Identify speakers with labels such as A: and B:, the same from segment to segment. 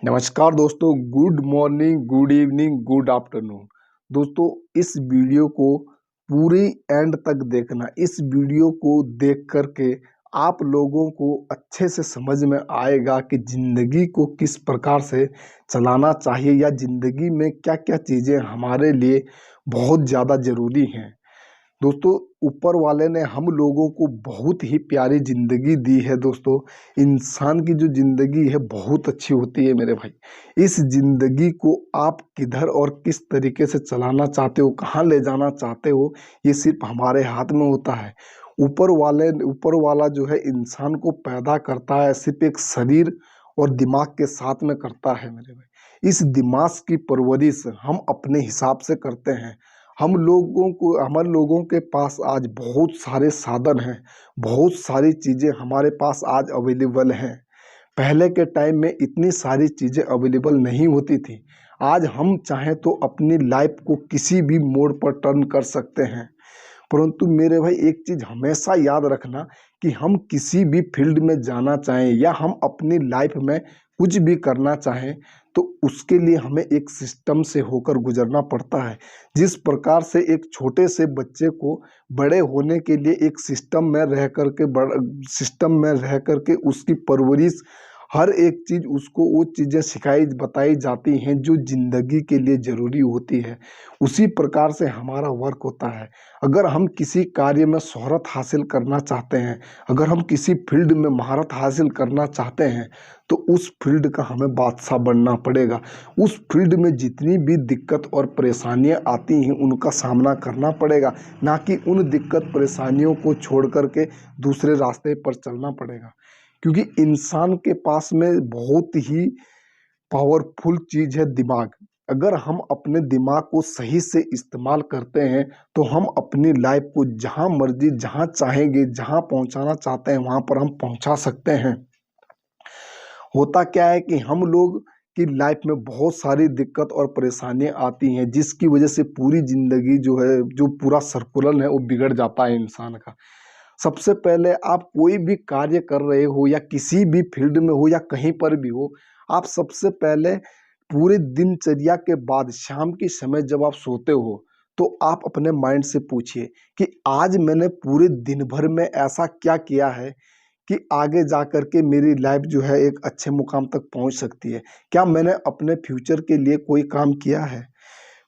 A: नमस्कार दोस्तों, good morning, good evening, good afternoon. दोस्तों, इस वीडियो को पूरी एंड तक देखना। इस वीडियो को देख कर के आप लोगों को अच्छे से समझ में आएगा कि ज़िंदगी को किस प्रकार से चलाना चाहिए या ज़िंदगी में क्या-क्या चीज़ें हमारे लिए बहुत ज़्यादा ज़रूरी हैं। दोस्तों, ऊपर वाले ने हम लोगों को बहुत ही प्यारी ज़िंदगी दी है दोस्तों। इंसान की जो ज़िंदगी है बहुत अच्छी होती है मेरे भाई। इस ज़िंदगी को आप किधर और किस तरीके से चलाना चाहते हो, कहाँ ले जाना चाहते हो, ये सिर्फ़ हमारे हाथ में होता है। ऊपर वाला जो है इंसान को पैदा करता है सिर्फ़ एक शरीर और दिमाग के साथ में करता है मेरे भाई। इस दिमाग की परवरिश हम अपने हिसाब से करते हैं। हम लोगों के पास आज बहुत सारे साधन हैं, बहुत सारी चीज़ें हमारे पास आज अवेलेबल हैं। पहले के टाइम में इतनी सारी चीज़ें अवेलेबल नहीं होती थी। आज हम चाहें तो अपनी लाइफ को किसी भी मोड़ पर टर्न कर सकते हैं। परंतु मेरे भाई एक चीज़ हमेशा याद रखना कि हम किसी भी फील्ड में जाना चाहें या हम अपनी लाइफ में कुछ भी करना चाहें तो उसके लिए हमें एक सिस्टम से होकर गुजरना पड़ता है। जिस प्रकार से एक छोटे से बच्चे को बड़े होने के लिए एक सिस्टम में रह कर के उसकी परवरिश हर एक चीज़ उसको वो चीज़ें सिखाई बताई जाती हैं जो ज़िंदगी के लिए ज़रूरी होती है। उसी प्रकार से हमारा वर्क होता है। अगर हम किसी कार्य में शोहरत हासिल करना चाहते हैं, अगर हम किसी फील्ड में महारत हासिल करना चाहते हैं, तो उस फील्ड का हमें बादशाह बनना पड़ेगा। उस फील्ड में जितनी भी दिक्कत और परेशानियाँ आती हैं, उनका सामना करना पड़ेगा, ना कि उन दिक्कत परेशानियों को छोड़ कर के दूसरे रास्ते पर चलना पड़ेगा। क्योंकि इंसान के पास में बहुत ही पावरफुल चीज़ है दिमाग। अगर हम अपने दिमाग को सही से इस्तेमाल करते हैं, तो हम अपनी लाइफ को जहाँ मर्ज़ी, जहाँ चाहेंगे, जहाँ पहुँचाना चाहते हैं, वहाँ पर हम पहुँचा सकते हैं। होता क्या है कि हम लोग की लाइफ में बहुत सारी दिक्कत और परेशानियाँ आती हैं, जिसकी वजह से पूरी ज़िंदगी जो है, जो पूरा सर्कुलर है, वो बिगड़ जाता है इंसान का। सबसे पहले आप कोई भी कार्य कर रहे हो या किसी भी फील्ड में हो या कहीं पर भी हो, आप सबसे पहले पूरे दिनचर्या के बाद शाम के समय जब आप सोते हो, तो आप अपने माइंड से पूछिए कि आज मैंने पूरे दिन भर में ऐसा क्या किया है कि आगे जा कर के मेरी लाइफ जो है एक अच्छे मुकाम तक पहुंच सकती है। क्या मैंने अपने फ्यूचर के लिए कोई काम किया है?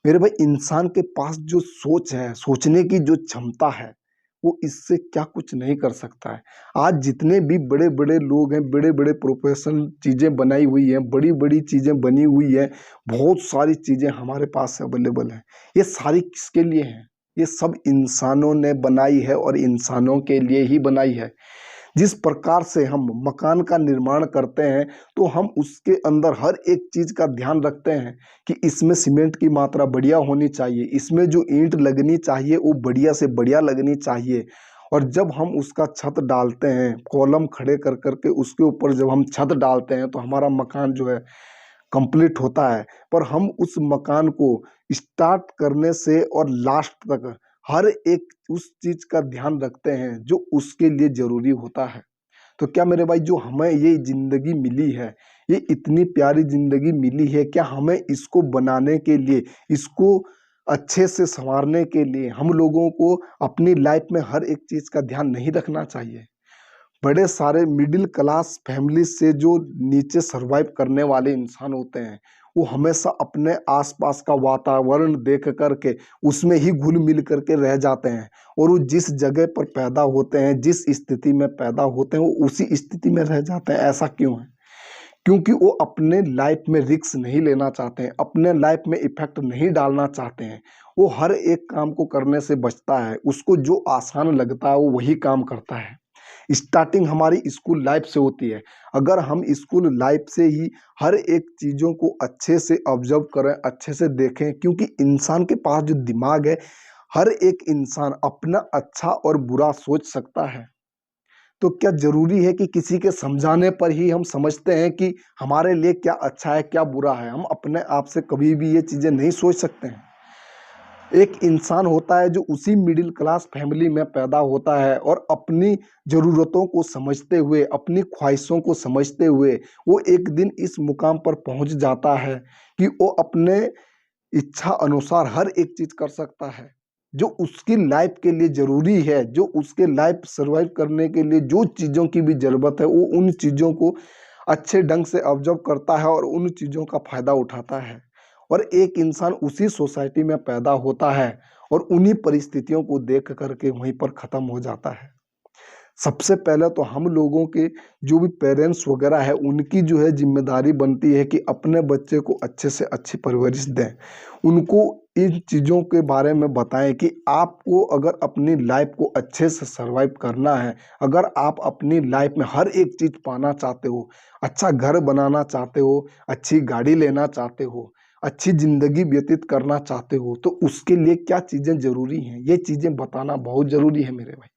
A: मेरे भाई इंसान के पास जो सोच है, सोचने की जो क्षमता है, वो इससे क्या कुछ नहीं कर सकता है। आज जितने भी बड़े-बड़े लोग हैं, बड़े-बड़े प्रोफ़ेशनल चीज़ें बनाई हुई हैं, बड़ी-बड़ी चीज़ें बनी हुई हैं, बहुत सारी चीज़ें हमारे पास अवेलेबल हैं। ये सारी किसके लिए हैं? ये सब इंसानों ने बनाई है और इंसानों के लिए ही बनाई है। जिस प्रकार से हम मकान का निर्माण करते हैं, तो हम उसके अंदर हर एक चीज़ का ध्यान रखते हैं कि इसमें सीमेंट की मात्रा बढ़िया होनी चाहिए, इसमें जो ईंट लगनी चाहिए वो बढ़िया से बढ़िया लगनी चाहिए। और जब हम उसका छत डालते हैं, कॉलम खड़े कर कर के उसके ऊपर जब हम छत डालते हैं, तो हमारा मकान जो है कंप्लीट होता है। पर हम उस मकान को स्टार्ट करने से और लास्ट तक हर एक उस चीज़ का ध्यान रखते हैं जो उसके लिए ज़रूरी होता है। तो क्या मेरे भाई जो हमें ये ज़िंदगी मिली है, ये इतनी प्यारी ज़िंदगी मिली है, क्या हमें इसको बनाने के लिए, इसको अच्छे से सँवारने के लिए हम लोगों को अपनी लाइफ़ में हर एक चीज़ का ध्यान नहीं रखना चाहिए? बड़े सारे मिडिल क्लास फैमिली से जो नीचे सर्वाइव करने वाले इंसान होते हैं, वो हमेशा अपने आसपास का वातावरण देख कर के उसमें ही घुल-मिल करके रह जाते हैं और वो जिस जगह पर पैदा होते हैं, जिस स्थिति में पैदा होते हैं, वो उसी स्थिति में रह जाते हैं। ऐसा क्यों है? क्योंकि वो अपने लाइफ में रिस्क नहीं लेना चाहते हैं, अपने लाइफ में इफ़ेक्ट नहीं डालना चाहते हैं। वो हर एक काम को करने से बचता है, उसको जो आसान लगता है, वो वही काम करता है। स्टार्टिंग हमारी स्कूल लाइफ से होती है। अगर हम स्कूल लाइफ से ही हर एक चीज़ों को अच्छे से ऑब्ज़र्व करें, अच्छे से देखें, क्योंकि इंसान के पास जो दिमाग है, हर एक इंसान अपना अच्छा और बुरा सोच सकता है। तो क्या ज़रूरी है कि किसी के समझाने पर ही हम समझते हैं कि हमारे लिए क्या अच्छा है, क्या बुरा है? हम अपने आप से कभी भी ये चीज़ें नहीं सोच सकते हैं। एक इंसान होता है जो उसी मिडिल क्लास फैमिली में पैदा होता है और अपनी ज़रूरतों को समझते हुए, अपनी ख्वाहिशों को समझते हुए वो एक दिन इस मुकाम पर पहुंच जाता है कि वो अपने इच्छा अनुसार हर एक चीज़ कर सकता है। जो उसकी लाइफ के लिए ज़रूरी है, जो उसके लाइफ सर्वाइव करने के लिए जो चीज़ों की भी ज़रूरत है, वो उन चीज़ों को अच्छे ढंग से ऑब्ज़र्व करता है और उन चीज़ों का फ़ायदा उठाता है। और एक इंसान उसी सोसाइटी में पैदा होता है और उन्हीं परिस्थितियों को देख कर के वहीं पर ख़त्म हो जाता है। सबसे पहले तो हम लोगों के जो भी पेरेंट्स वगैरह है उनकी जो है ज़िम्मेदारी बनती है कि अपने बच्चे को अच्छे से अच्छी परवरिश दें। उनको इन चीज़ों के बारे में बताएँ कि आपको अगर अपनी लाइफ़ को अच्छे से सर्वाइव करना है, अगर आप अपनी लाइफ़ में हर एक चीज़ पाना चाहते हो, अच्छा घर बनाना चाहते हो, अच्छी गाड़ी लेना चाहते हो, अच्छी ज़िंदगी व्यतीत करना चाहते हो, तो उसके लिए क्या चीज़ें ज़रूरी हैं, ये चीज़ें बताना बहुत ज़रूरी है मेरे भाई।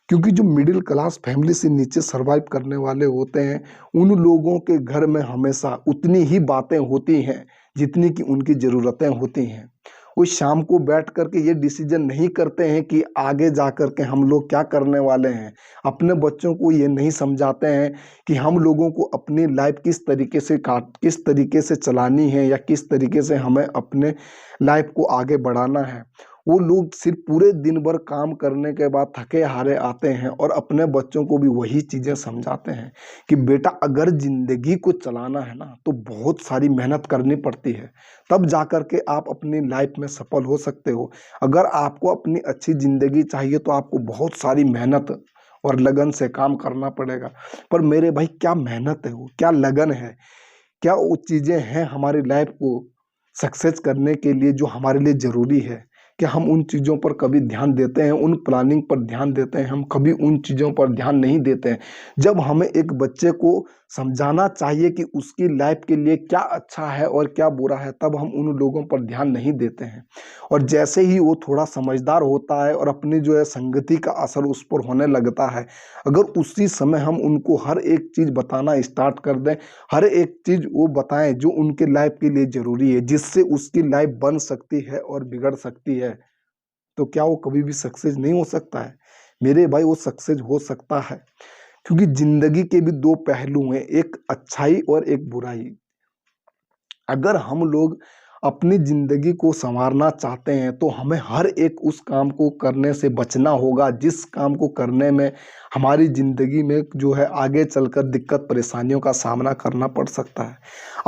A: क्योंकि जो मिडिल क्लास फैमिली से नीचे सर्वाइव करने वाले होते हैं, उन लोगों के घर में हमेशा उतनी ही बातें होती हैं, जितनी कि उनकी ज़रूरतें होती हैं। वो शाम को बैठ कर के ये डिसीज़न नहीं करते हैं कि आगे जा कर के हम लोग क्या करने वाले हैं। अपने बच्चों को ये नहीं समझाते हैं कि हम लोगों को अपनी लाइफ़ किस तरीके से चलानी है या किस तरीके से हमें अपने लाइफ़ को आगे बढ़ाना है। वो लोग सिर्फ पूरे दिन भर काम करने के बाद थके हारे आते हैं और अपने बच्चों को भी वही चीज़ें समझाते हैं कि बेटा अगर ज़िंदगी को चलाना है ना तो बहुत सारी मेहनत करनी पड़ती है, तब जा कर के आप अपनी लाइफ में सफल हो सकते हो। अगर आपको अपनी अच्छी ज़िंदगी चाहिए तो आपको बहुत सारी मेहनत और लगन से काम करना पड़ेगा। पर मेरे भाई क्या मेहनत है वो, क्या लगन है, क्या वो चीज़ें हैं हमारी लाइफ को सक्सेस करने के लिए जो हमारे लिए ज़रूरी है? क्या हम उन चीज़ों पर कभी ध्यान देते हैं, उन प्लानिंग पर ध्यान देते हैं? हम कभी उन चीज़ों पर ध्यान नहीं देते हैं। जब हमें एक बच्चे को समझाना चाहिए कि उसकी लाइफ के लिए क्या अच्छा है और क्या बुरा है, तब हम उन लोगों पर ध्यान नहीं देते हैं। और जैसे ही वो थोड़ा समझदार होता है और अपनी जो है संगति का असर उस पर होने लगता है, अगर उसी समय हम उनको हर एक चीज़ बताना स्टार्ट कर दें, हर एक चीज़ वो बताएँ जो उनके लाइफ के लिए ज़रूरी है, जिससे उसकी लाइफ बन सकती है और बिगड़ सकती है, तो क्या वो कभी भी सक्सेस नहीं हो सकता है? मेरे भाई वो सक्सेस हो सकता है, क्योंकि ज़िंदगी के भी 2 पहलू हैं, एक अच्छाई और एक बुराई। अगर हम लोग अपनी ज़िंदगी को सँवारना चाहते हैं, तो हमें हर एक उस काम को करने से बचना होगा, जिस काम को करने में हमारी ज़िंदगी में जो है आगे चलकर दिक्कत परेशानियों का सामना करना पड़ सकता है।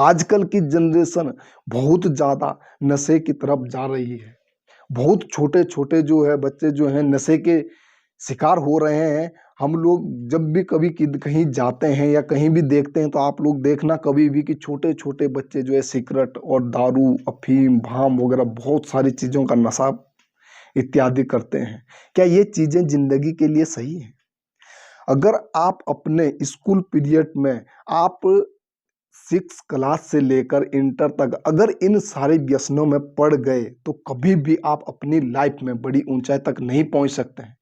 A: आजकल की जनरेशन बहुत ज़्यादा नशे की तरफ जा रही है। बहुत छोटे-छोटे जो है बच्चे जो हैं नशे के शिकार हो रहे हैं। हम लोग जब भी कभी कहीं जाते हैं या कहीं भी देखते हैं तो आप लोग देखना कभी भी कि छोटे-छोटे बच्चे जो है सिगरेट और दारू, अफ़ीम, भांग वगैरह बहुत सारी चीज़ों का नशा इत्यादि करते हैं। क्या ये चीज़ें ज़िंदगी के लिए सही हैं? अगर आप अपने स्कूल पीरियड में आप 6 क्लास से लेकर इंटर तक अगर इन सारे व्यसनों में पड़ गए, तो कभी भी आप अपनी लाइफ में बड़ी ऊंचाई तक नहीं पहुंच सकते हैं,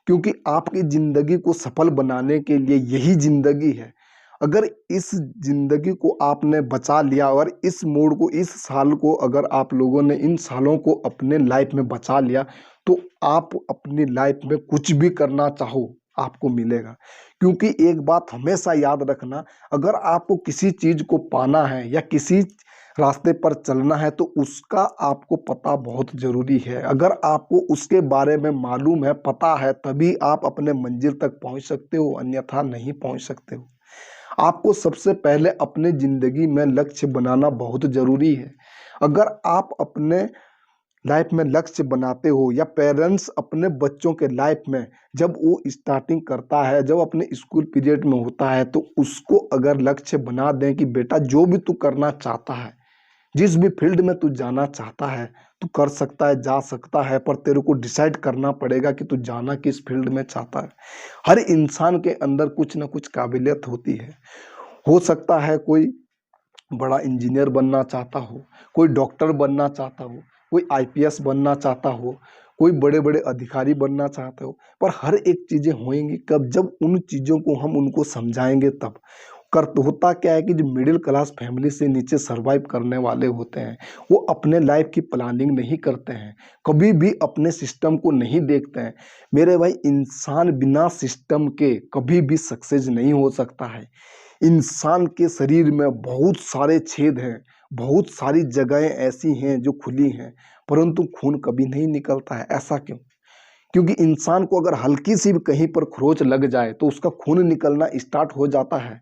A: क्योंकि आपकी ज़िंदगी को सफल बनाने के लिए यही ज़िंदगी है। अगर इस ज़िंदगी को आपने बचा लिया और इस मोड़ को, इस साल को अगर आप लोगों ने इन सालों को अपने लाइफ में बचा लिया, तो आप अपनी लाइफ में कुछ भी करना चाहो, आपको मिलेगा। क्योंकि एक बात हमेशा याद रखना, अगर आपको किसी चीज़ को पाना है या किसी रास्ते पर चलना है, तो उसका आपको पता बहुत ज़रूरी है। अगर आपको उसके बारे में मालूम है, पता है, तभी आप अपने मंजिल तक पहुँच सकते हो, अन्यथा नहीं पहुँच सकते हो। आपको सबसे पहले अपने ज़िंदगी में लक्ष्य बनाना बहुत ज़रूरी है। अगर आप अपने लाइफ में लक्ष्य बनाते हो या पेरेंट्स अपने बच्चों के लाइफ में जब वो स्टार्टिंग करता है, जब अपने स्कूल पीरियड में होता है, तो उसको अगर लक्ष्य बना दें कि बेटा जो भी तू करना चाहता है, जिस भी फील्ड में तू जाना चाहता है, तू कर सकता है, जा सकता है, पर तेरे को डिसाइड करना पड़ेगा कि तू जाना किस फील्ड में चाहता है। हर इंसान के अंदर कुछ ना कुछ काबिलियत होती है। हो सकता है कोई बड़ा इंजीनियर बनना चाहता हो, कोई डॉक्टर बनना चाहता हो, कोई आईपीएस बनना चाहता हो, कोई बड़े-बड़े अधिकारी बनना चाहते हो, पर हर एक चीज़ें होएँगी कब? जब उन चीज़ों को हम उनको समझाएँगे तब। होता क्या है कि जो मिडिल क्लास फैमिली से नीचे सरवाइव करने वाले होते हैं, वो अपने लाइफ की प्लानिंग नहीं करते हैं, कभी भी अपने सिस्टम को नहीं देखते हैं। मेरे भाई, इंसान बिना सिस्टम के कभी भी सक्सेस नहीं हो सकता है। इंसान के शरीर में बहुत सारे छेद हैं, बहुत सारी जगहें ऐसी हैं जो खुली हैं, परंतु खून कभी नहीं निकलता है। ऐसा क्यों? क्योंकि इंसान को अगर हल्की सी भी कहीं पर खरोंच लग जाए तो उसका खून निकलना स्टार्ट हो जाता है।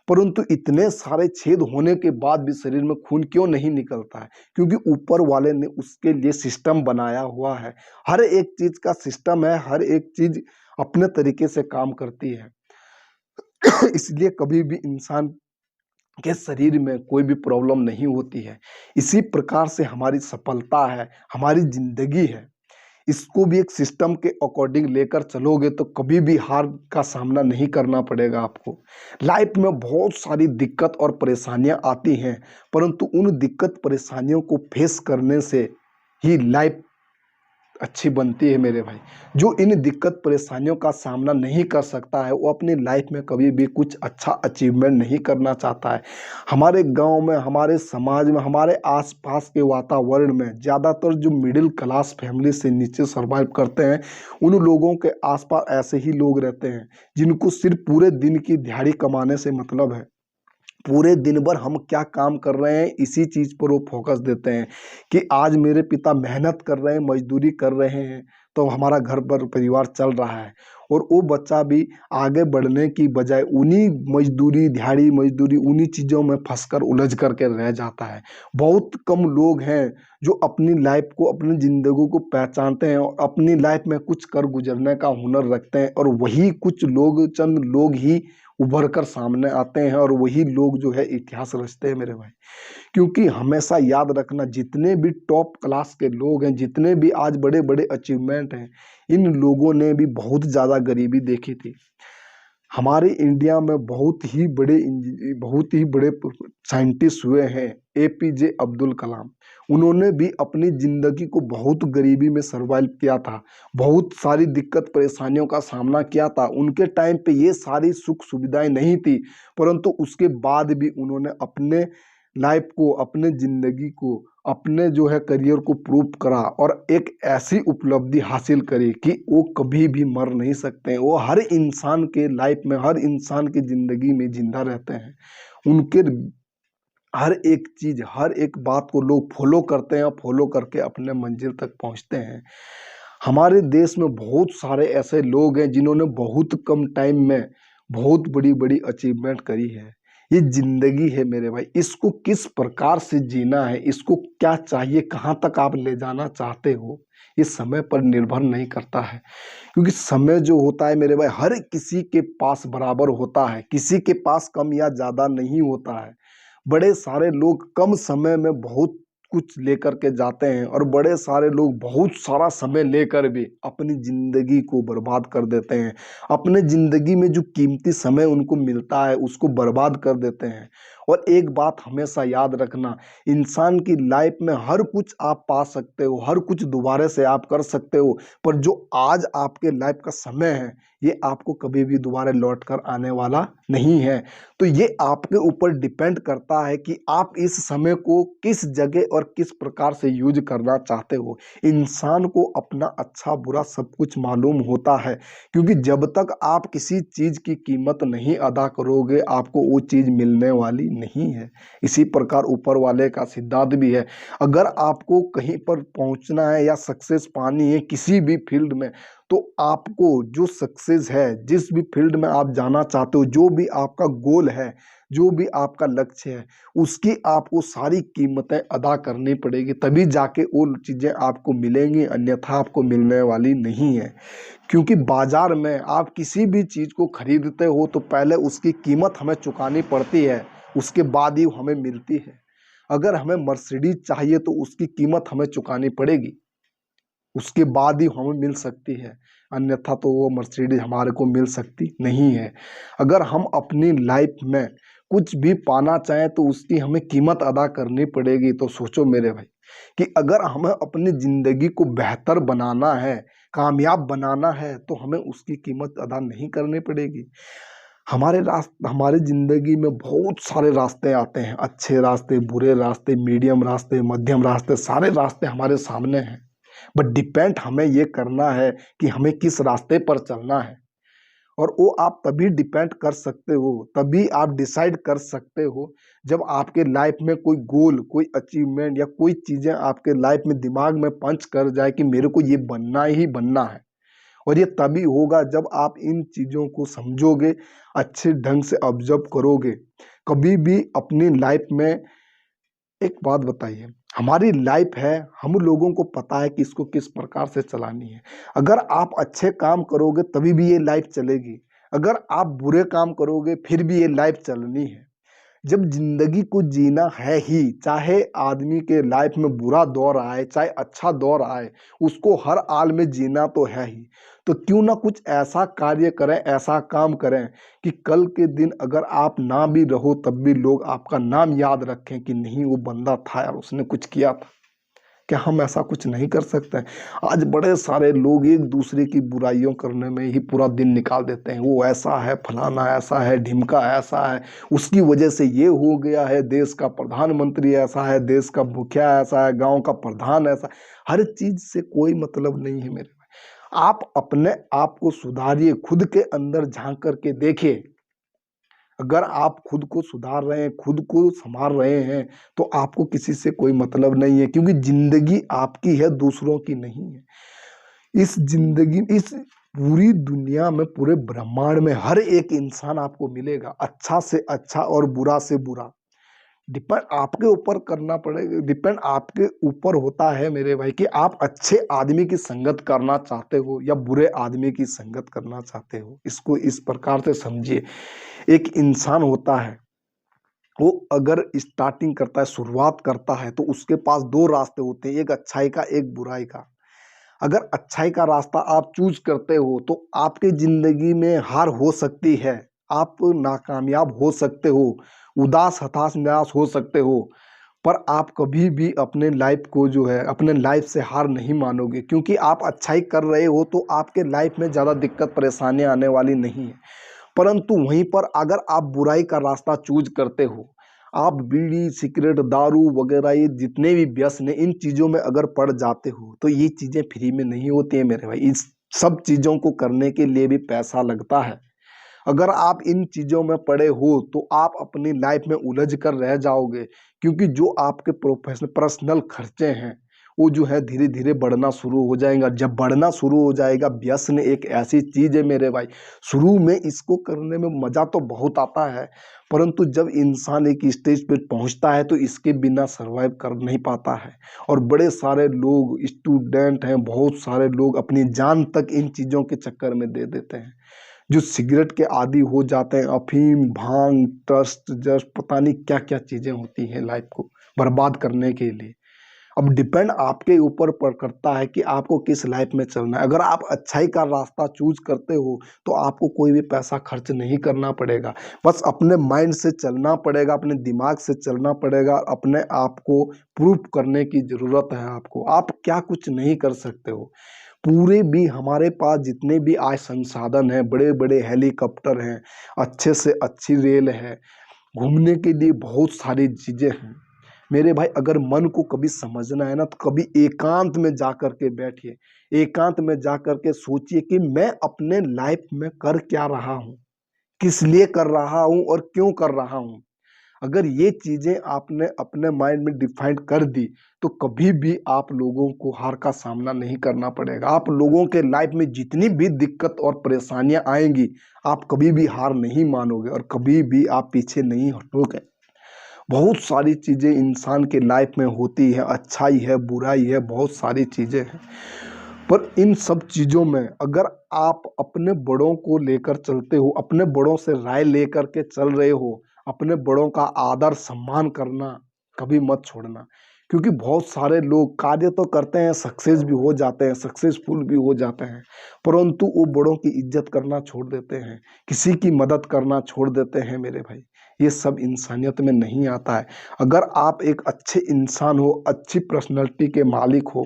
A: परंतु इतने सारे छेद होने के बाद भी शरीर में खून क्यों नहीं निकलता है? क्योंकि ऊपर वाले ने उसके लिए सिस्टम बनाया हुआ है। हर एक चीज का सिस्टम है, हर एक चीज अपने तरीके से काम करती है। इसलिए कभी भी इंसान के शरीर में कोई भी प्रॉब्लम नहीं होती है। इसी प्रकार से हमारी सफलता है, हमारी जिंदगी है, इसको भी एक सिस्टम के अकॉर्डिंग लेकर चलोगे तो कभी भी हार का सामना नहीं करना पड़ेगा आपको। लाइफ में बहुत सारी दिक्कत और परेशानियां आती हैं, परंतु उन दिक्कत परेशानियों को फेस करने से ही लाइफ अच्छी बनती है मेरे भाई। जो इन दिक्कत परेशानियों का सामना नहीं कर सकता है, वो अपनी लाइफ में कभी भी कुछ अच्छा अचीवमेंट नहीं करना चाहता है। हमारे गांव में, हमारे समाज में, हमारे आसपास के वातावरण में ज़्यादातर जो मिडिल क्लास फैमिली से नीचे सर्वाइव करते हैं, उन लोगों के आसपास ऐसे ही लोग रहते हैं जिनको सिर्फ पूरे दिन की दिहाड़ी कमाने से मतलब है। पूरे दिन भर हम क्या काम कर रहे हैं, इसी चीज़ पर वो फोकस देते हैं कि आज मेरे पिता मेहनत कर रहे हैं, मजदूरी कर रहे हैं, तो हमारा घर पर परिवार चल रहा है। और वो बच्चा भी आगे बढ़ने की बजाय उन्हीं मजदूरी, दिहाड़ी मजदूरी, उन्हीं चीज़ों में फंसकर उलझ करके रह जाता है। बहुत कम लोग हैं जो अपनी लाइफ को, अपनी ज़िंदगी को पहचानते हैं और अपनी लाइफ में कुछ कर गुजरने का हुनर रखते हैं, और वही कुछ लोग, चंद लोग ही उभर कर सामने आते हैं, और वही लोग जो है इतिहास रचते हैं मेरे भाई। क्योंकि हमेशा याद रखना, जितने भी टॉप क्लास के लोग हैं, जितने भी आज बड़े बड़े अचीवमेंट हैं, इन लोगों ने भी बहुत ज़्यादा गरीबी देखी थी। हमारे इंडिया में बहुत ही बड़े साइंटिस्ट हुए हैं, एपीजे अब्दुल कलाम। उन्होंने भी अपनी ज़िंदगी को बहुत गरीबी में सर्वाइव किया था, बहुत सारी दिक्कत परेशानियों का सामना किया था। उनके टाइम पे ये सारी सुख सुविधाएं नहीं थी, परंतु उसके बाद भी उन्होंने अपने लाइफ को, अपने ज़िंदगी को, अपने जो है करियर को प्रूव करा और एक ऐसी उपलब्धि हासिल करी कि वो कभी भी मर नहीं सकते हैं। वो हर इंसान के लाइफ में, हर इंसान की ज़िंदगी में जिंदा रहते हैं। उनके हर एक चीज़, हर एक बात को लोग फॉलो करते हैं और फॉलो करके अपने मंजिल तक पहुंचते हैं। हमारे देश में बहुत सारे ऐसे लोग हैं जिन्होंने बहुत कम टाइम में बहुत बड़ी बड़ी अचीवमेंट करी है। ये जिंदगी है मेरे भाई, इसको किस प्रकार से जीना है, इसको क्या चाहिए, कहाँ तक आप ले जाना चाहते हो, ये समय पर निर्भर नहीं करता है। क्योंकि समय जो होता है मेरे भाई, हर किसी के पास बराबर होता है, किसी के पास कम या ज़्यादा नहीं होता है। बड़े सारे लोग कम समय में बहुत कुछ लेकर के जाते हैं, और बड़े सारे लोग बहुत सारा समय लेकर भी अपनी ज़िंदगी को बर्बाद कर देते हैं। अपने ज़िंदगी में जो कीमती समय उनको मिलता है उसको बर्बाद कर देते हैं। और एक बात हमेशा याद रखना, इंसान की लाइफ में हर कुछ आप पा सकते हो, हर कुछ दोबारा से आप कर सकते हो, पर जो आज आपके लाइफ का समय है, ये आपको कभी भी दोबारा लौट कर आने वाला नहीं है। तो ये आपके ऊपर डिपेंड करता है कि आप इस समय को किस जगह और किस प्रकार से यूज करना चाहते हो। इंसान को अपना अच्छा बुरा सब कुछ मालूम होता है, क्योंकि जब तक आप किसी चीज़ की कीमत नहीं अदा करोगे, आपको वो चीज़ मिलने वाली नहीं है। इसी प्रकार ऊपर वाले का सिद्धांत भी है, अगर आपको कहीं पर पहुंचना है या सक्सेस पानी है किसी भी फील्ड में, तो आपको जो सक्सेस है, जिस भी फील्ड में आप जाना चाहते हो, जो भी आपका गोल है, जो भी आपका लक्ष्य है, उसकी आपको सारी कीमतें अदा करनी पड़ेगी, तभी जाके वो चीज़ें आपको मिलेंगी, अन्यथा आपको मिलने वाली नहीं है। क्योंकि बाजार में आप किसी भी चीज़ को खरीदते हो तो पहले उसकी कीमत हमें चुकानी पड़ती है, उसके बाद ही हमें मिलती है। अगर हमें मर्सिडीज चाहिए तो उसकी कीमत हमें चुकानी पड़ेगी, उसके बाद ही हमें मिल सकती है, अन्यथा तो वो मर्सिडीज हमारे को मिल सकती नहीं है। अगर हम अपनी लाइफ में कुछ भी पाना चाहें तो उसकी हमें कीमत अदा करनी पड़ेगी। तो सोचो मेरे भाई कि अगर हमें अपनी ज़िंदगी को बेहतर बनाना है, कामयाब बनाना है, तो हमें उसकी कीमत अदा नहीं करनी पड़ेगी। हमारे ज़िंदगी में बहुत सारे रास्ते आते हैं, अच्छे रास्ते, बुरे रास्ते, मीडियम रास्ते, मध्यम रास्ते, सारे रास्ते हमारे सामने हैं। बट डिपेंड हमें ये करना है कि हमें किस रास्ते पर चलना है। और वो आप तभी डिपेंड कर सकते हो, तभी आप डिसाइड कर सकते हो जब आपके लाइफ में कोई गोल, कोई अचीवमेंट या कोई चीज़ें आपके लाइफ में दिमाग में पंच कर जाए कि मेरे को ये बनना ही बनना है। और ये तभी होगा जब आप इन चीज़ों को समझोगे, अच्छे ढंग से ऑब्जर्व करोगे। कभी भी अपनी लाइफ में एक बात बताइए, हमारी लाइफ है, हम लोगों को पता है कि इसको किस प्रकार से चलानी है। अगर आप अच्छे काम करोगे तभी भी ये लाइफ चलेगी, अगर आप बुरे काम करोगे फिर भी ये लाइफ चलनी है। जब जिंदगी को जीना है ही, चाहे आदमी के लाइफ में बुरा दौर आए चाहे अच्छा दौर आए, उसको हर हाल में जीना तो है ही। तो क्यों ना कुछ ऐसा कार्य करें, ऐसा काम करें कि कल के दिन अगर आप ना भी रहो तब भी लोग आपका नाम याद रखें कि नहीं वो बंदा था यार, उसने कुछ किया था। क्या हम ऐसा कुछ नहीं कर सकते हैं? आज बड़े सारे लोग एक दूसरे की बुराइयों करने में ही पूरा दिन निकाल देते हैं। वो ऐसा है, फलाना ऐसा है, ढिमका ऐसा है, उसकी वजह से ये हो गया है, देश का प्रधानमंत्री ऐसा है, देश का मुखिया ऐसा है, गांव का प्रधान ऐसा है। हर चीज से कोई मतलब नहीं है मेरे भाई। आप अपने आप को सुधारिए, खुद के अंदर झांक करके देखिए। अगर आप खुद को सुधार रहे हैं, खुद को संभाल रहे हैं, तो आपको किसी से कोई मतलब नहीं है, क्योंकि जिंदगी आपकी है, दूसरों की नहीं है। इस पूरी दुनिया में, पूरे ब्रह्मांड में हर एक इंसान आपको मिलेगा, अच्छा से अच्छा और बुरा से बुरा। डिपेंड आपके ऊपर करना पड़ेगा, डिपेंड आपके ऊपर होता है मेरे भाई कि आप अच्छे आदमी की संगत करना चाहते हो या बुरे आदमी की संगत करना चाहते हो। इसको इस प्रकार से समझिए, एक इंसान होता है, वो अगर स्टार्टिंग करता है, शुरुआत करता है, तो उसके पास दो रास्ते होते हैं, एक अच्छाई का, एक बुराई का। अगर अच्छाई का रास्ता आप चूज करते हो तो आपकी जिंदगी में हार हो सकती है, आप नाकामयाब हो सकते हो, उदास हताश निराश हो सकते हो, पर आप कभी भी अपने लाइफ को जो है, अपने लाइफ से हार नहीं मानोगे, क्योंकि आप अच्छाई कर रहे हो तो आपके लाइफ में ज़्यादा दिक्कत परेशानियां आने वाली नहीं है। परंतु वहीं पर अगर आप बुराई का रास्ता चूज करते हो, आप बीड़ी सिगरेट दारू वगैरह ये जितने भी व्यसन है, इन चीज़ों में अगर पड़ जाते हो तो ये चीज़ें फ्री में नहीं होती हैं मेरे भाई। इस सब चीज़ों को करने के लिए भी पैसा लगता है। अगर आप इन चीज़ों में पड़े हो तो आप अपनी लाइफ में उलझ कर रह जाओगे, क्योंकि जो आपके प्रोफेशनल पर्सनल खर्चे हैं वो जो है धीरे धीरे बढ़ना शुरू हो जाएगा। जब बढ़ना शुरू हो जाएगा, व्यसन एक ऐसी चीज़ है मेरे भाई, शुरू में इसको करने में मज़ा तो बहुत आता है, परंतु जब इंसान एक स्टेज पे पहुंचता है तो इसके बिना सरवाइव कर नहीं पाता है। और बड़े सारे लोग स्टूडेंट हैं, बहुत सारे लोग अपनी जान तक इन चीज़ों के चक्कर में दे देते हैं। जो सिगरेट के आदी हो जाते हैं, अफीम भांग ट्रस्ट जस्ट पता नहीं क्या क्या चीज़ें होती हैं लाइफ को बर्बाद करने के लिए। अब डिपेंड आपके ऊपर पर करता है कि आपको किस लाइफ में चलना है। अगर आप अच्छाई का रास्ता चूज करते हो तो आपको कोई भी पैसा खर्च नहीं करना पड़ेगा, बस अपने माइंड से चलना पड़ेगा, अपने दिमाग से चलना पड़ेगा, अपने आप को प्रूव करने की ज़रूरत है आपको। आप क्या कुछ नहीं कर सकते हो। पूरे भी हमारे पास जितने भी आज संसाधन हैं, बड़े बड़े हेलीकॉप्टर हैं, अच्छे से अच्छी रेल है, घूमने के लिए बहुत सारी चीज़ें हैं मेरे भाई। अगर मन को कभी समझना है ना तो कभी एकांत में जा कर के बैठिए, एकांत में जा कर के सोचिए कि मैं अपने लाइफ में कर क्या रहा हूँ, किस लिए कर रहा हूँ और क्यों कर रहा हूँ। अगर ये चीज़ें आपने अपने माइंड में डिफाइन कर दी तो कभी भी आप लोगों को हार का सामना नहीं करना पड़ेगा। आप लोगों के लाइफ में जितनी भी दिक्कत और परेशानियां आएंगी, आप कभी भी हार नहीं मानोगे और कभी भी आप पीछे नहीं हटोगे। बहुत सारी चीज़ें इंसान के लाइफ में होती है, अच्छाई है, बुराई है, बहुत सारी चीज़ें हैं, पर इन सब चीज़ों में अगर आप अपने बड़ों को लेकर चलते हो, अपने बड़ों से राय लेकर के चल रहे हो, अपने बड़ों का आदर सम्मान करना कभी मत छोड़ना। क्योंकि बहुत सारे लोग कार्य तो करते हैं, सक्सेस भी हो जाते हैं, सक्सेसफुल भी हो जाते हैं, परंतु वो बड़ों की इज्जत करना छोड़ देते हैं, किसी की मदद करना छोड़ देते हैं मेरे भाई। ये सब इंसानियत में नहीं आता है। अगर आप एक अच्छे इंसान हो, अच्छी पर्सनैलिटी के मालिक हो,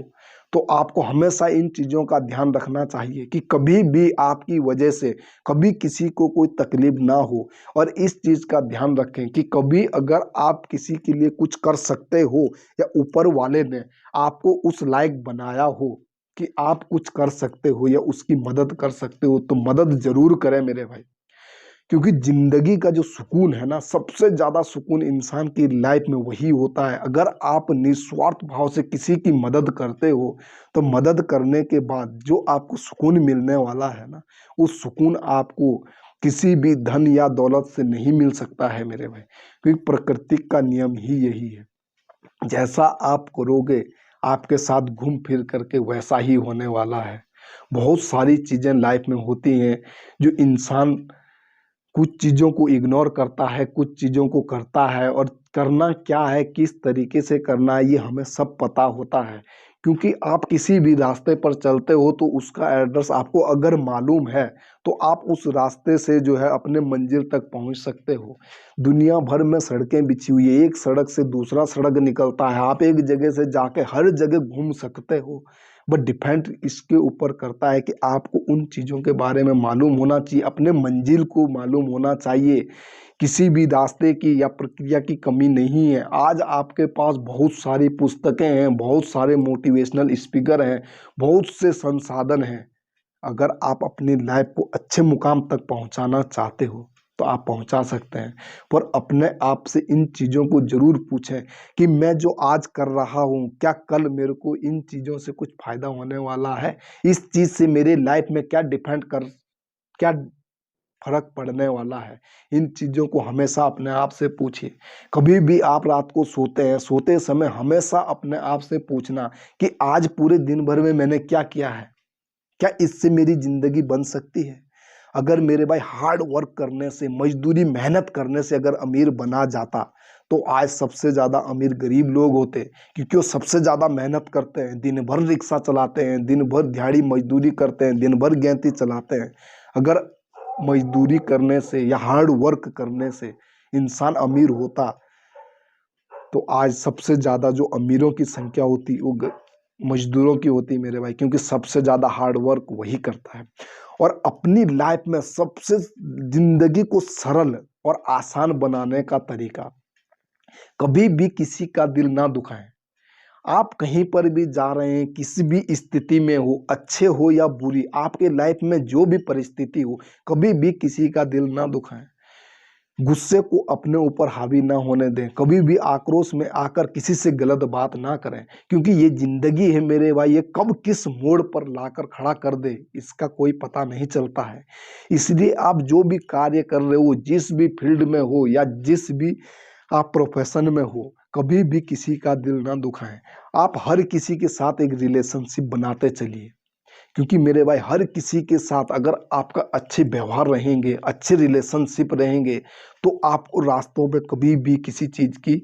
A: तो आपको हमेशा इन चीज़ों का ध्यान रखना चाहिए कि कभी भी आपकी वजह से कभी किसी को कोई तकलीफ ना हो। और इस चीज़ का ध्यान रखें कि कभी अगर आप किसी के लिए कुछ कर सकते हो या ऊपर वाले ने आपको उस लायक बनाया हो कि आप कुछ कर सकते हो या उसकी मदद कर सकते हो, तो मदद ज़रूर करें मेरे भाई। क्योंकि ज़िंदगी का जो सुकून है ना, सबसे ज़्यादा सुकून इंसान की लाइफ में वही होता है। अगर आप निस्वार्थ भाव से किसी की मदद करते हो, तो मदद करने के बाद जो आपको सुकून मिलने वाला है ना, वो सुकून आपको किसी भी धन या दौलत से नहीं मिल सकता है मेरे भाई। क्योंकि प्रकृति का नियम ही यही है, जैसा आप करोगे आपके साथ घूम फिर करके वैसा ही होने वाला है। बहुत सारी चीज़ें लाइफ में होती हैं जो इंसान कुछ चीज़ों को इग्नोर करता है, कुछ चीज़ों को करता है, और करना क्या है, किस तरीके से करना है, ये हमें सब पता होता है। क्योंकि आप किसी भी रास्ते पर चलते हो तो उसका एड्रेस आपको अगर मालूम है, तो आप उस रास्ते से जो है अपने मंजिल तक पहुंच सकते हो। दुनिया भर में सड़कें बिछी हुई है, एक सड़क से दूसरा सड़क निकलता है, आप एक जगह से जाके हर जगह घूम सकते हो। बट डिपेंड इसके ऊपर करता है कि आपको उन चीज़ों के बारे में मालूम होना चाहिए, अपने मंजिल को मालूम होना चाहिए। किसी भी रास्ते की या प्रक्रिया की कमी नहीं है। आज आपके पास बहुत सारी पुस्तकें हैं, बहुत सारे मोटिवेशनल स्पीकर हैं, बहुत से संसाधन हैं। अगर आप अपनी लाइफ को अच्छे मुकाम तक पहुंचाना चाहते हो तो आप पहुंचा सकते हैं। पर अपने आप से इन चीज़ों को ज़रूर पूछें कि मैं जो आज कर रहा हूँ, क्या कल मेरे को इन चीज़ों से कुछ फ़ायदा होने वाला है? इस चीज़ से मेरे लाइफ में क्या फ़र्क पड़ने वाला है? इन चीज़ों को हमेशा अपने आप से पूछिए। कभी भी आप रात को सोते हैं, सोते समय हमेशा अपने आप से पूछना कि आज पूरे दिन भर में मैंने क्या किया है? क्या इससे मेरी ज़िंदगी बन सकती है? अगर मेरे भाई हार्ड वर्क करने से, मजदूरी मेहनत करने से अगर अमीर बना जाता, तो आज सबसे ज़्यादा अमीर गरीब लोग होते। क्योंकि वो सबसे ज़्यादा मेहनत करते हैं, दिन भर रिक्शा चलाते हैं, दिन भर दिहाड़ी मजदूरी करते हैं, दिन भर गैंती चलाते हैं। अगर मजदूरी करने से या हार्ड वर्क करने से इंसान अमीर होता, तो आज सबसे ज़्यादा जो अमीरों की संख्या होती वो मजदूरों की होती मेरे भाई। क्योंकि सबसे ज़्यादा हार्ड वर्क वही करता है। और अपनी लाइफ में सबसे ज़िंदगी को सरल और आसान बनाने का तरीका, कभी भी किसी का दिल ना दुखाएं। आप कहीं पर भी जा रहे हैं, किसी भी स्थिति में हो, अच्छे हो या बुरी, आपके लाइफ में जो भी परिस्थिति हो, कभी भी किसी का दिल ना दुखाएं। गुस्से को अपने ऊपर हावी ना होने दें। कभी भी आक्रोश में आकर किसी से गलत बात ना करें। क्योंकि ये जिंदगी है मेरे भाई, ये कब किस मोड़ पर लाकर खड़ा कर दे इसका कोई पता नहीं चलता है। इसलिए आप जो भी कार्य कर रहे हो, जिस भी फील्ड में हो या जिस भी आप प्रोफेशन में हो, कभी भी किसी का दिल ना दुखाएं। आप हर किसी के साथ एक रिलेशनशिप बनाते चलिए। क्योंकि मेरे भाई हर किसी के साथ अगर आपका अच्छे व्यवहार रहेंगे, अच्छे रिलेशनशिप रहेंगे, तो आपको रास्तों में कभी भी किसी चीज़ की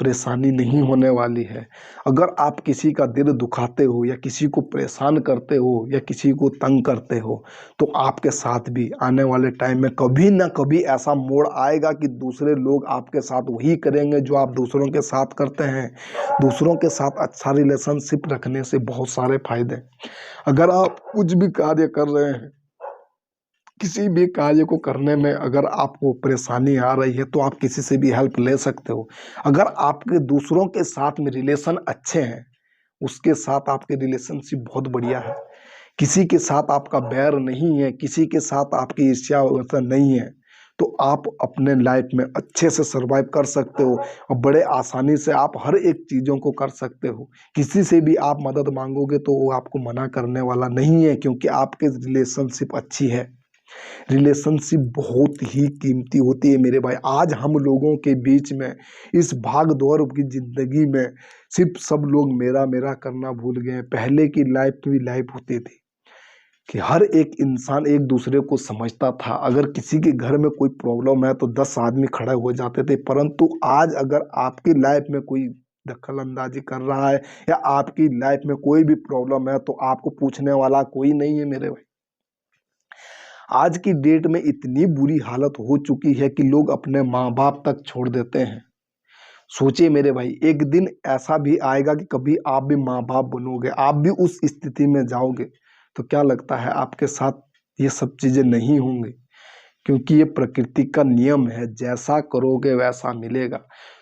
A: परेशानी नहीं होने वाली है। अगर आप किसी का दिल दुखाते हो या किसी को परेशान करते हो या किसी को तंग करते हो, तो आपके साथ भी आने वाले टाइम में कभी ना कभी ऐसा मोड़ आएगा कि दूसरे लोग आपके साथ वही करेंगे जो आप दूसरों के साथ करते हैं। दूसरों के साथ अच्छा रिलेशनशिप रखने से बहुत सारे फायदे हैं। अगर आप कुछ भी कार्य कर रहे हैं, किसी भी कार्य को करने में अगर आपको परेशानी आ रही है, तो आप किसी से भी हेल्प ले सकते हो। अगर आपके दूसरों के साथ में रिलेशन अच्छे हैं, उसके साथ आपके रिलेशनशिप बहुत बढ़िया है। किसी के साथ आपका बैर नहीं है, किसी के साथ आपकी ईर्ष्या वैसा नहीं है, तो आप अपने लाइफ में अच्छे से सर्वाइव कर सकते हो और बड़े आसानी से आप हर एक चीज़ों को कर सकते हो। किसी से भी आप मदद मांगोगे तो वो आपको मना करने वाला नहीं है, क्योंकि आपके रिलेशनशिप अच्छी है। रिलेशनशिप बहुत ही कीमती होती है मेरे भाई। आज हम लोगों के बीच में इस भाग दौड़ की ज़िंदगी में सिर्फ सब लोग मेरा मेरा करना भूल गए हैं। पहले की लाइफ भी लाइफ होती थी कि हर एक इंसान एक दूसरे को समझता था। अगर किसी के घर में कोई प्रॉब्लम है तो 10 आदमी खड़े हो जाते थे। परंतु आज अगर आपकी लाइफ में कोई दखल अंदाजी कर रहा है या आपकी लाइफ में कोई भी प्रॉब्लम है, तो आपको पूछने वाला कोई नहीं है मेरे भाई। आज की डेट में इतनी बुरी हालत हो चुकी है कि लोग अपने माँ बाप तक छोड़ देते हैं। सोचिए मेरे भाई, एक दिन ऐसा भी आएगा कि कभी आप भी माँ बाप बनोगे, आप भी उस स्थिति में जाओगे, तो क्या लगता है आपके साथ ये सब चीजें नहीं होंगी? क्योंकि ये प्रकृति का नियम है, जैसा करोगे वैसा मिलेगा।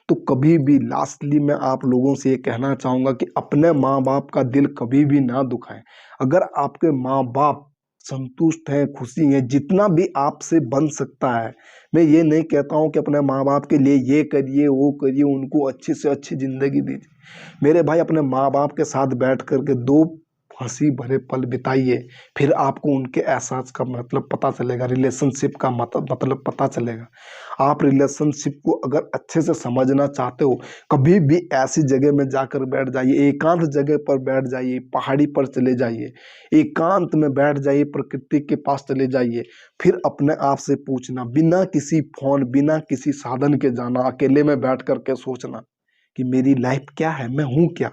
A: तो कभी भी लास्टली मैं आप लोगों से ये कहना चाहूंगा कि अपने माँ बाप का दिल कभी भी ना दुखाएं। अगर आपके माँ बाप संतुष्ट हैं, खुशी हैं, जितना भी आपसे बन सकता है, मैं ये नहीं कहता हूँ कि अपने माँ बाप के लिए ये करिए वो करिए, उनको अच्छी से अच्छी जिंदगी दीजिए। मेरे भाई, अपने माँ बाप के साथ बैठ करके दो हंसी भरे पल बिताइए, फिर आपको उनके एहसास का मतलब पता चलेगा, रिलेशनशिप का मतलब पता चलेगा। आप रिलेशनशिप को अगर अच्छे से समझना चाहते हो, कभी भी ऐसी जगह में जाकर बैठ जाइए, एकांत जगह पर बैठ जाइए, पहाड़ी पर चले जाइए, एकांत में बैठ जाइए, प्रकृति के पास चले जाइए। फिर अपने आप से पूछना, बिना किसी फोन, बिना किसी साधन के जाना, अकेले में बैठ करके सोचना कि मेरी लाइफ क्या है, मैं हूं क्या।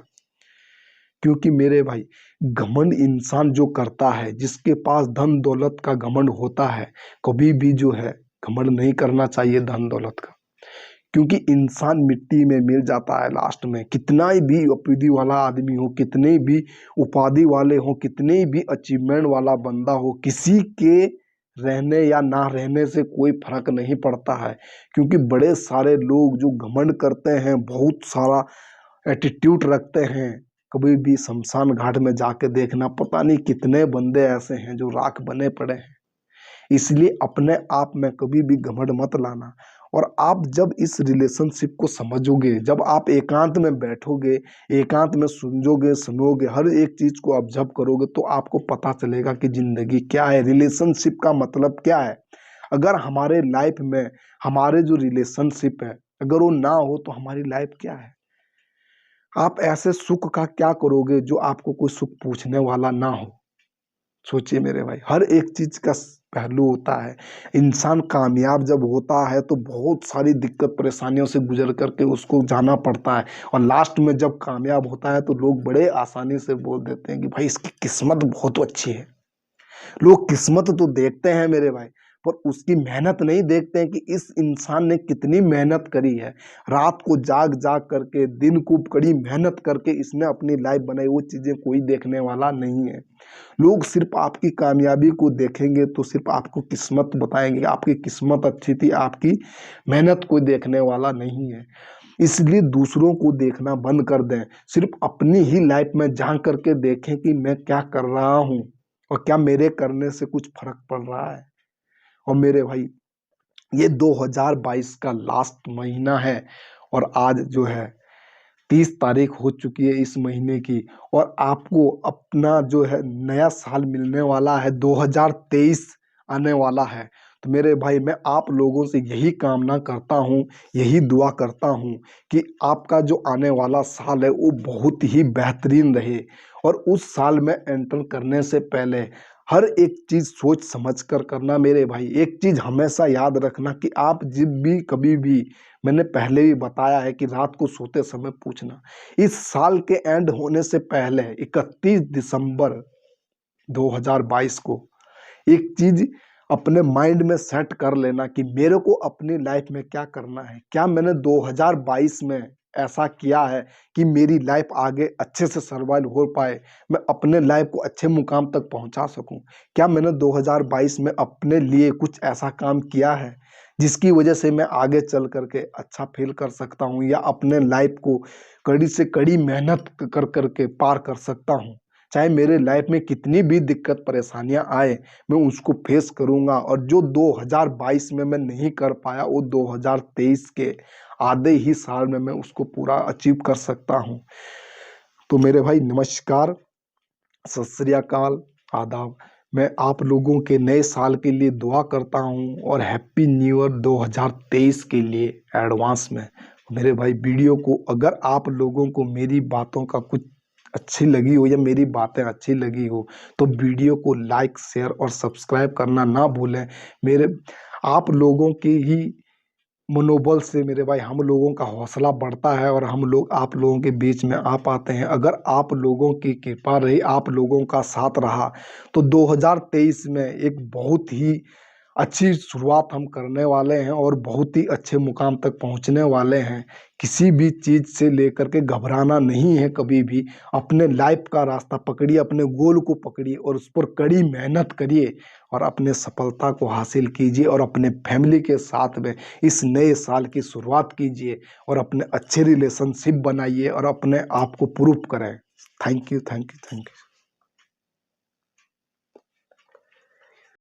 A: क्योंकि मेरे भाई, घमंड इंसान जो करता है, जिसके पास धन दौलत का घमंड होता है, कभी भी जो है घमंड नहीं करना चाहिए धन दौलत का। क्योंकि इंसान मिट्टी में मिल जाता है लास्ट में। कितना ही भी उपाधि वाला आदमी हो, कितने भी उपाधि वाले हो, कितने भी अचीवमेंट वाला बंदा हो, किसी के रहने या ना रहने से कोई फर्क नहीं पड़ता है। क्योंकि बड़े सारे लोग जो घमंड करते हैं, बहुत सारा एटीट्यूड रखते हैं, कभी भी शमशान घाट में जाके देखना, पता नहीं कितने बंदे ऐसे हैं जो राख बने पड़े हैं। इसलिए अपने आप में कभी भी घमंड मत लाना। और आप जब इस रिलेशनशिप को समझोगे, जब आप एकांत में बैठोगे, एकांत में सुनोगे, हर एक चीज को ऑब्जर्व करोगे, तो आपको पता चलेगा कि जिंदगी क्या है, रिलेशनशिप का मतलब क्या है। अगर हमारे लाइफ में हमारे जो रिलेशनशिप है, अगर वो ना हो तो हमारी लाइफ क्या है। आप ऐसे सुख का क्या करोगे जो आपको कोई सुख पूछने वाला ना हो। सोचिए मेरे भाई, हर एक चीज का पहलू होता है। इंसान कामयाब जब होता है तो बहुत सारी दिक्कत परेशानियों से गुजर करके उसको जाना पड़ता है, और लास्ट में जब कामयाब होता है तो लोग बड़े आसानी से बोल देते हैं कि भाई इसकी किस्मत बहुत अच्छी है। लोग किस्मत तो देखते हैं मेरे भाई, पर उसकी मेहनत नहीं देखते हैं कि इस इंसान ने कितनी मेहनत करी है। रात को जाग जाग करके, दिन को कड़ी मेहनत करके इसने अपनी लाइफ बनाई, वो चीजें कोई देखने वाला नहीं है। लोग सिर्फ आपकी कामयाबी को देखेंगे तो सिर्फ आपको किस्मत बताएंगे, आपकी किस्मत अच्छी थी, आपकी मेहनत कोई देखने वाला नहीं है। इसलिए दूसरों को देखना बंद कर दें, सिर्फ अपनी ही लाइफ में झांक करके देखें कि मैं क्या कर रहा हूँ और क्या मेरे करने से कुछ फर्क पड़ रहा है। और मेरे भाई, ये 2022 का लास्ट महीना है, और आज जो है 30 तारीख हो चुकी है इस महीने की, और आपको अपना जो है नया साल मिलने वाला है, 2023 आने वाला है। तो मेरे भाई, मैं आप लोगों से यही कामना करता हूँ, यही दुआ करता हूँ कि आपका जो आने वाला साल है वो बहुत ही बेहतरीन रहे। और उस साल में एंटर करने से पहले हर एक चीज़ सोच समझ कर करना मेरे भाई। एक चीज़ हमेशा याद रखना कि आप जब भी कभी भी, मैंने पहले भी बताया है कि रात को सोते समय पूछना, इस साल के एंड होने से पहले 31 दिसंबर 2022 को एक चीज अपने माइंड में सेट कर लेना कि मेरे को अपनी लाइफ में क्या करना है। क्या मैंने 2022 में ऐसा किया है कि मेरी लाइफ आगे अच्छे से सर्वाइव हो पाए, मैं अपने लाइफ को अच्छे मुकाम तक पहुंचा सकूं। क्या मैंने 2022 में अपने लिए कुछ ऐसा काम किया है जिसकी वजह से मैं आगे चल करके अच्छा फील कर सकता हूं, या अपने लाइफ को कड़ी से कड़ी मेहनत कर करके पार कर सकता हूं। चाहे मेरे लाइफ में कितनी भी दिक्कत परेशानियां आए, मैं उसको फेस करूंगा, और जो 2022 में मैं नहीं कर पाया वो 2023 के आधे ही साल में मैं उसको पूरा अचीव कर सकता हूं। तो मेरे भाई, नमस्कार, सत श्री अकाल, आदाब। मैं आप लोगों के नए साल के लिए दुआ करता हूं, और हैप्पी न्यू ईयर 2023 के लिए एडवांस में। मेरे भाई, वीडियो को अगर आप लोगों को मेरी बातों का कुछ अच्छी लगी हो, या मेरी बातें अच्छी लगी हो, तो वीडियो को लाइक, शेयर और सब्सक्राइब करना ना भूलें। मेरे आप लोगों की ही मनोबल से मेरे भाई हम लोगों का हौसला बढ़ता है, और हम लोग आप लोगों के बीच में आ पाते हैं। अगर आप लोगों की कृपा रही, आप लोगों का साथ रहा, तो 2023 में एक बहुत ही अच्छी शुरुआत हम करने वाले हैं और बहुत ही अच्छे मुकाम तक पहुंचने वाले हैं। किसी भी चीज़ से लेकर के घबराना नहीं है कभी भी। अपने लाइफ का रास्ता पकड़िए, अपने गोल को पकड़िए और उस पर कड़ी मेहनत करिए और अपने सफलता को हासिल कीजिए और अपने फैमिली के साथ में इस नए साल की शुरुआत कीजिए और अपने अच्छे रिलेशनशिप बनाइए और अपने आप को प्रूफ करें। Thank you, thank you, thank you.